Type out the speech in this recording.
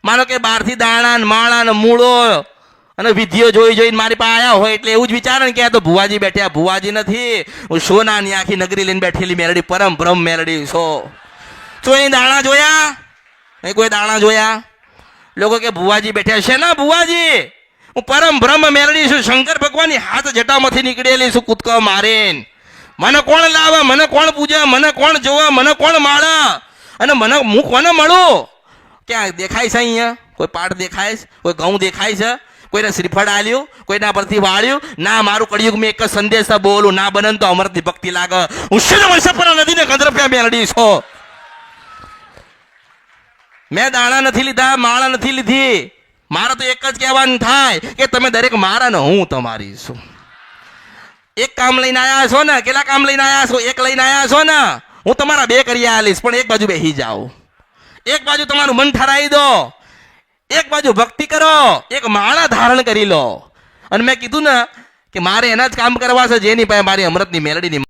માનો કે બહારથી દાણા ને માળા ને મૂળો અને વિધિઓ જોઈ જોઈને મારી પાસે આયા હોય એટલે એવું જ વિચારે ને કે આ તો ભુવાજી બેઠ્યા. ભુવાજી નથી, હું સોનાની આખી નગરી લઈને બેઠેલી મેલડી, પરમ બ્રહ્મ મેલડી છો એ દાણા જોયા? નહીં કોઈ દાણા જોયા? લોકો કે ભુવાજી બેઠ્યા છે ના ભુવાજી, હું પરમ બ્રહ્મ મેલડી છું, શંકર ભગવાનની હાથ જટામાંથી નીકળેલી છું કૂદકો મારીને. મને કોણ લાવે, મને કોણ પૂજે, મને કોણ જોવે, મને કોણ માળે, અને મને હું કોને મળું? ક્યાં દેખાય છે અહીંયા? કોઈ પાઠ દેખાય છે? કોઈ ઘઉં દેખાય છે? કોઈને શ્રીફળ આલ્યું, કોઈના પરથી વાળ્યું? ના, મારું કળિયુગ મેં એક જ સંદેશ બોલું, ના બનન તો અમૃતની ભક્તિ લાગે. હું શિવ વંશપરા નદીને કંદરપ્યા મેલડી છો. મેં દાણા નથી લીધા, માળા નથી લીધી. મારે તો એક જ કહેવાનું થાય કે તમે દરેક મારા ને હું તમારી છું. એક કામ લઈને આયા છો ને? કેટલા કામ લઈને આયા છો? એક લઈને આયા છો ને? હું તમારા બે કરી આલીશ, પણ એક બાજુ બેસી જાઓ. એક બાજુ તમારું મન ઠરાઈ દો, એક બાજુ ભક્તિ કરો, એક માળા ધારણ કરી લો. અને મેં કીધું ને કે મારે એના જ કામ કરવા છે જેની પાસે મારી અમૃતની મેલડીની